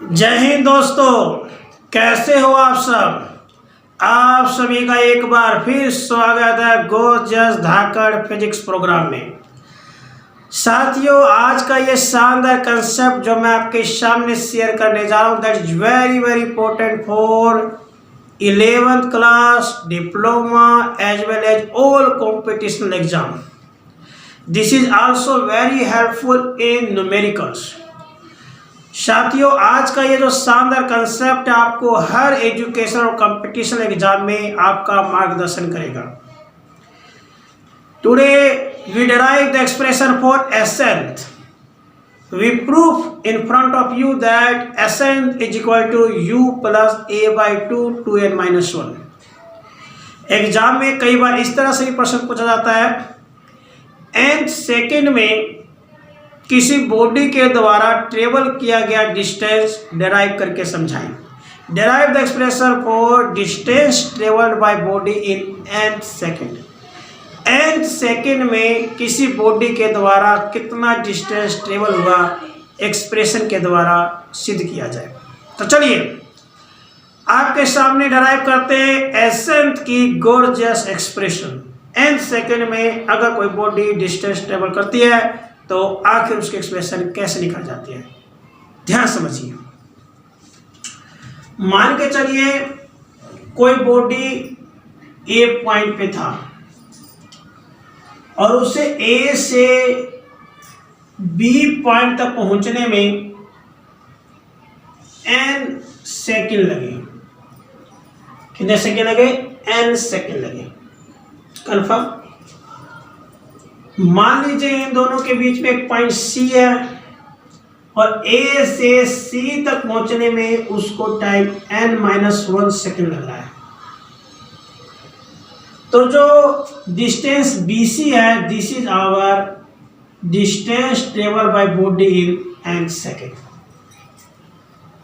जय हिंद दोस्तों, कैसे हो आप सब। आप सभी का एक बार फिर स्वागत है गोरजियस धाकड़ फिजिक्स प्रोग्राम में। साथियों, आज का ये शानदार कंसेप्ट जो मैं आपके सामने शेयर करने जा रहा हूँ, that is very very important for 11th class, diploma as well as all competitional exam. This is also very helpful in numericals. साथियों, आज का ये जो शानदार कंसेप्ट आपको हर एजुकेशन और कंपटीशन एग्जाम में आपका मार्गदर्शन करेगा। Today we derive the expression for ascent. We proof in front of you that ascent is equal to u plus a/2 2n-1। Exam में कई बार इस तरह से भी प्रश्न पूछा जाता है, nth सेकेंड में किसी बॉडी के द्वारा ट्रेवल किया गया डिस्टेंस डेराइव करके समझाएं। Derive the expression for distance travelled by body in nth second. nth second में किसी बॉडी के द्वारा कितना डिस्टेंस ट्रेवल हुआ, एक्सप्रेशन के द्वारा सिद्ध किया जाए। तो चलिए आपके सामने डेराइव करते हैं एसेंट की गोरजियस एक्सप्रेशन। nth सेकेंड में अगर कोई बॉडी डिस्टेंस ट्रेवल करती है तो आखिर उसकी एक्सप्रेशन कैसे निकल जाती है, ध्यान समझिए। मान के चलिए कोई बॉडी ए पॉइंट पे था और उसे ए से बी पॉइंट तक पहुंचने में n सेकंड लगे। कितने सेकंड लगे? n सेकंड लगे। कंफर्म। मान लीजिए इन दोनों के बीच में एक पॉइंट सी है और ए से सी तक पहुंचने में उसको टाइम n-1 सेकेंड लग रहा है। तो जो डिस्टेंस BC है, this is our distance travel by body in n second.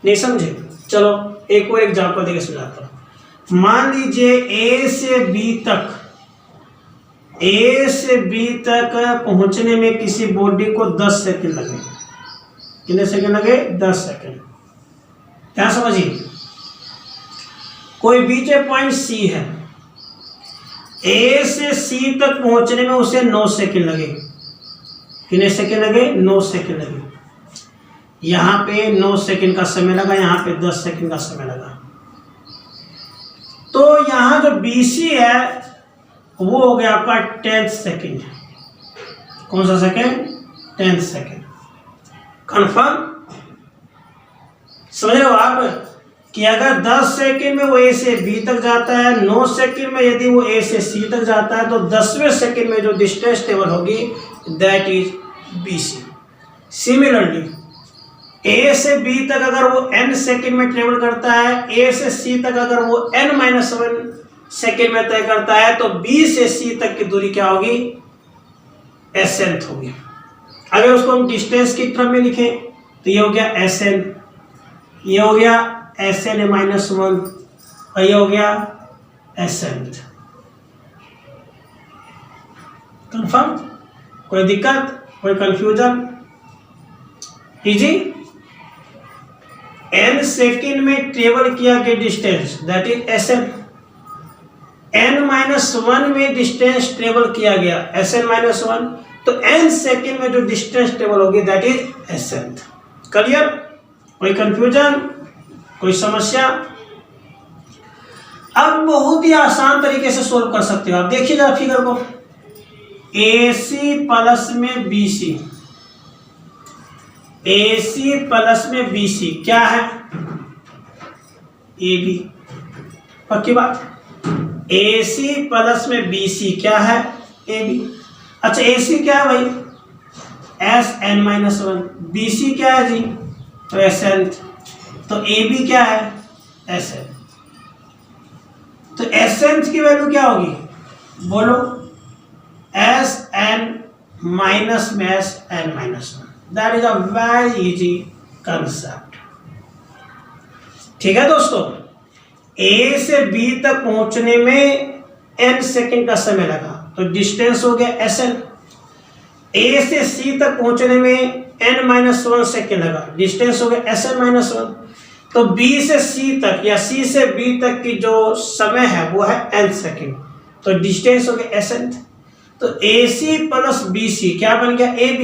नहीं समझे? चलो एक और एग्जांपल देके समझाता हूं। मान लीजिए ए से बी तक पहुंचने में किसी बॉडी को 10 सेकंड लगे। कितने सेकंड लगे? 10 सेकंड। क्या समझिए, कोई बीच पॉइंट सी है, ए से सी तक पहुंचने में उसे 9 सेकंड लगे। कितने सेकंड लगे? 9 सेकंड लगे। यहां पे 9 सेकंड का समय लगा, यहां पे 10 सेकंड का समय लगा। तो यहां जो BC है वो हो गया आपका 10th सेकेंड। कौन सा सेकेंड? 10th second. कंफर्म। समझ रहे हो आप कि अगर 10 सेकेंड में वो ए से बी तक जाता है, 9 सेकेंड में यदि वो ए से सी तक जाता है, तो 10वें सेकेंड में जो डिस्टेंस ट्रेवल होगी दैट इज BC। सिमिलरली ए से बी तक अगर वो n सेकेंड में ट्रेवल करता है, ए से सी तक अगर वो n-1 सेकेंड में तय करता है, तो B से C तक की दूरी क्या होगी? एसेंट होगी। अगर उसको हम डिस्टेंस की टर्म में लिखें तो ये हो गया SN, ये हो गया SN-1 और ये हो गया एसेंट। कंफर्म? कोई दिक्कत, कोई कंफ्यूजन? इजी। n सेकेंड में ट्रेवल किया गया distance that is accent. n-1 में डिस्टेंस ट्रेवल किया गया SN-1, तो n सेकेंड में जो डिस्टेंस ट्रेवल होगी दैट इज एसेंट। क्लियर? कोई कंफ्यूजन, कोई समस्या? अब बहुत ही आसान तरीके से सोल्व कर सकते हो आप। देखिए जरा फिगर को, AC प्लस में BC, AC प्लस में BC क्या है? AB। पक्की बात। AC प्लस में BC क्या है? AB। अच्छा AC क्या है भाई? SN-1। BC क्या है जी? तो एसेंट। तो AB क्या है? एसेंट। तो एसेंट की वैल्यू क्या होगी? बोलो। SN माइनस में SN-1। That is a very easy concept. ठीक है दोस्तों, ए से बी तक पहुंचने में n सेकेंड का समय लगा, तो डिस्टेंस हो गया SN। ए से सी तक पहुंचने में n-1 सेकेंड लगा, डिस्टेंस हो गया Sn-1। तो B से C तक या C से B तक की जो समय है वो है n सेकेंड, तो डिस्टेंस हो गया Sn। तो AC प्लस BC क्या बन गया AB।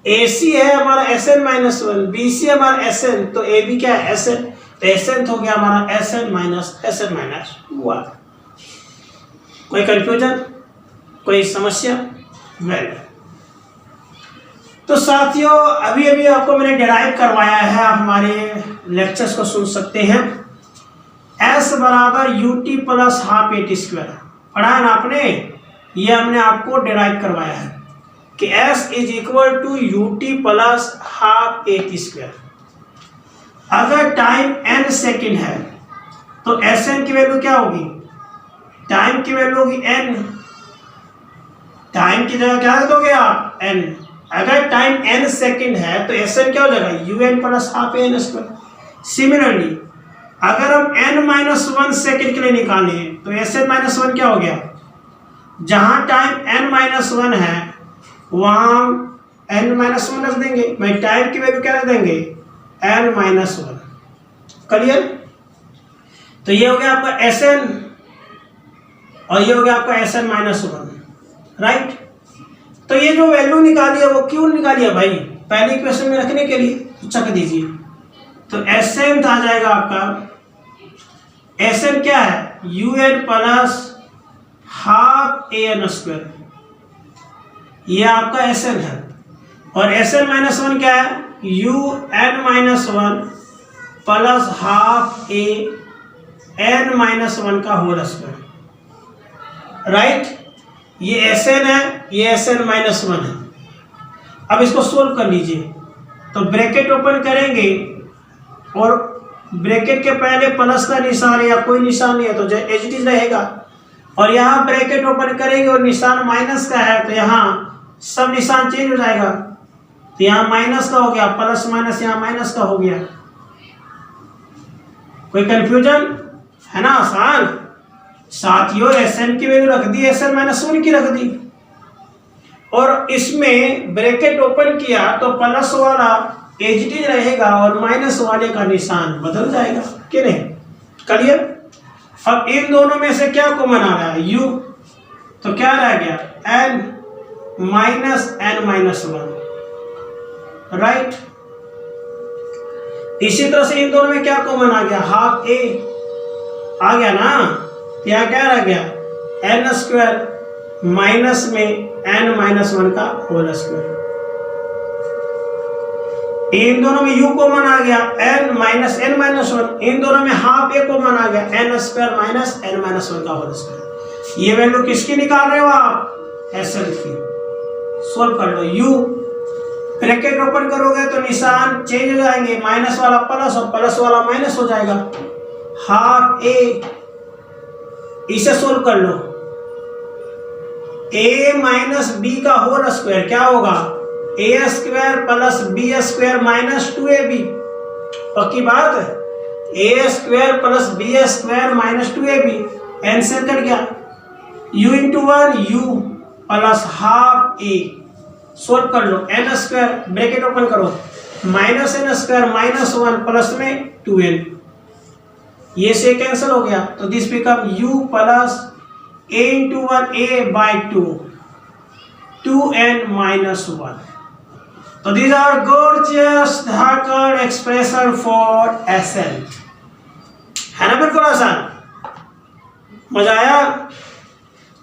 AC है हमारा Sn-1, BC हमारा Sn, तो AB क्या है Sn, तो Sn हो गया हमारा Sn-1। कोई कंफ्यूजन, कोई समस्या? वेल, तो साथियों अभी अभी आपको मैंने डिराइव करवाया है, आप हमारे लेक्चर्स को सुन सकते हैं। S बराबर ut plus half AT square पढ़ा है ना आपने, ये हमने आपको डिराइव करवाया है कि S is equal to ut plus half AT square. अगर टाइम n सेकेंड है तो Sn की वैल्यू क्या होगी, टाइम की वैल्यू होगी n, टाइम की जगह क्या दोगे आप n। अगर टाइम n सेकेंड है तो Sn क्या हो जाएगा un plus half an square. Similarly अगर हम n-1 सेकेंड के लिए निकालें तो Sn-1 क्या हो गया, जहां टाइम n-1 है वहां n-1 रख देंगे, भाई टाइम की वैल्यू क्या रख देंगे n-1। क्लियर? तो ये हो गया आपका Sn और ये हो गया आपका Sn-1, राइट। तो ये जो वैल्यू निकाली है वो क्यों निकाली है भाई, पहले इक्वेशन में रखने के लिए, तो चक दीजिए। तो Sn आ जाएगा आपका, Sn क्या है un plus half an square, ये आपका Sn है। और Sn-1 क्या है un-1 प्लस हाफ an-1 का होल स्क्वायर, राइट। ये Sn है, ये Sn-1 है। अब इसको सोल्व कर लीजिए, तो ब्रैकेट ओपन करेंगे और ब्रैकेट के पहले प्लस का निशान या कोई निशान नहीं है तो जो एज इट इज रहेगा, और यहाँ ब्रैकेट ओपन करेंगे और निशान माइनस का है तो यहाँ सब निशान चेंज हो जाएगा, तो यहाँ माइनस का हो गया, प्लस माइनस यहाँ माइनस का हो गया। कोई कंफ्यूजन है ना, आसान। साथियों Sn की वैल्यू रख दी, Sn-1 की रख दी, और इसमें ब्रैकेट ओपन किया तो प्लस वाला एज इट इज रहेगा और माइनस वाले का निशान बदल जाएगा, कि नहीं? क्लियर? अब इन दोनों में से क्या कॉमन आ रहा है u, तो क्या रह गया n-1, राइट। इसी तरह से इन दोनों में क्या कॉमन आ गया, हाफ a आ गया ना, यहाँ क्या रह गया n स्क्वायर माइनस में n-1 का होल स्क्वायर। इन दोनों में u कॉमन आ गया n-1, इन दोनों में हाफ a कॉमन आ गया n स्क्वायर माइनस n-1 का होल स्क्वायर। ये वैल्यू किसकी निकाल रहे हो आप, Sn की। सोल्व कर लो, u ब्रैकेट ओपन करोगे तो निशान चेंज हो जाएंगे, माइनस वाला प्लस और प्लस वाला माइनस हो जाएगा, हाफ a। इसे सोल्व कर लो, a माइनस b का होल स्क्वायर क्या होगा, a square plus b square minus 2ab। पक्की बात, a square plus b square minus 2ab, answer कर गया u into 1 u plus half a। Solve कर लो, n स्क्वायर ब्रैकेट ओपन करो, minus n square minus 1 plus में 2n, ये से cancel हो गया, तो this become u plus a into 1 a by 2n-1। तो these are gorgeous Dhakar expression for Sn, है ना, बिल्कुल आसान। मजा आया?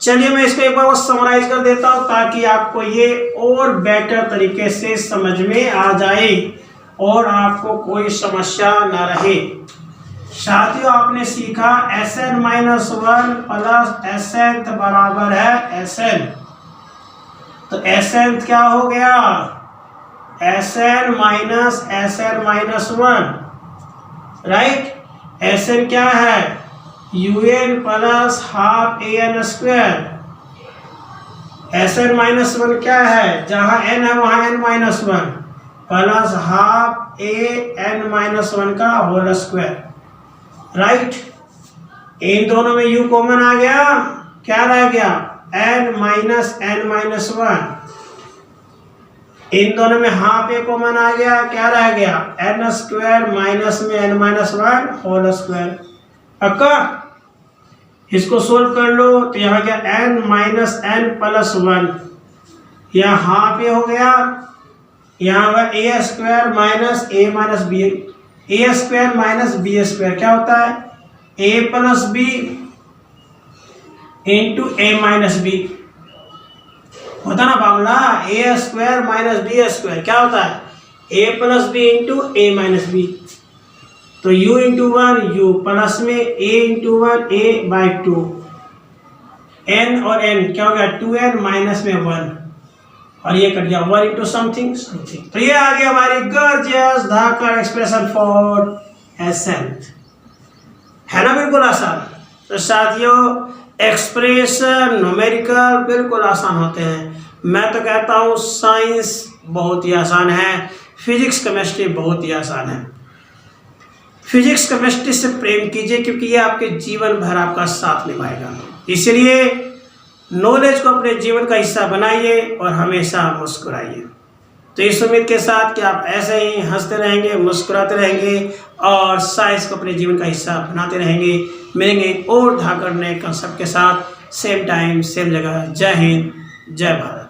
चलिए मैं इसको एक बार और समराइज कर देता हूं ताकि आपको ये और बेटर तरीके से समझ में आ जाए और आपको कोई समस्या ना रहे। साथियों आपने सीखा Sn-1 प्लस Sn बराबर है Sn, तो Sn क्या हो गया, Sn minus Sn-1, right. Sn क्या है un plus half an square. Sn-1 क्या है, जहां n है वहां n-1 प्लस हाफ an-1 का होल स्क्वायर, राइट। इन दोनों में u कॉमन आ गया, क्या रह गया n-1, इन दोनों में हाफ ए कॉमन आ गया, क्या रह गया एन स्क्वायर माइनस में n minus one whole square. पक्का? इसको सोल्व कर लो तो यहाँ क्या n minus n plus one, यहाँ हाफ ए हो गया, यहाँ हुआ a square minus a minus b, a square minus b square क्या होता है a plus b into a minus b होता ना formula, a square minus b square क्या होता है a plus b into a minus b. तो u into one u plus में a into one a by two, n और n क्या हो गया 2n माइनस में 1 और ये कट गया 1 इंटू समथिंग समथिंग। तो ये आ गया हमारी गर्जियस धाकड़ एक्सप्रेशन फॉर एसेंट, है ना बिल्कुल आसान। तो साथियों एक्सप्रेशन न्यूमेरिकल बिल्कुल आसान होते हैं। मैं तो कहता हूँ साइंस बहुत ही आसान है, फिजिक्स केमिस्ट्री बहुत ही आसान है। फिजिक्स केमिस्ट्री से प्रेम कीजिए क्योंकि ये आपके जीवन भर आपका साथ निभाएगा। इसलिए नॉलेज को अपने जीवन का हिस्सा बनाइए और हमेशा मुस्कुराइए। तो इस उम्मीद के साथ कि आप ऐसे ही हंसते रहेंगे, मुस्कुराते रहेंगे और साइंस को अपने जीवन का हिस्सा बनाते रहेंगे। मिलेंगे और धाकड़ नए कंसेप्ट के साथ, सेम टाइम सेम जगह। जय हिंद, जय भारत।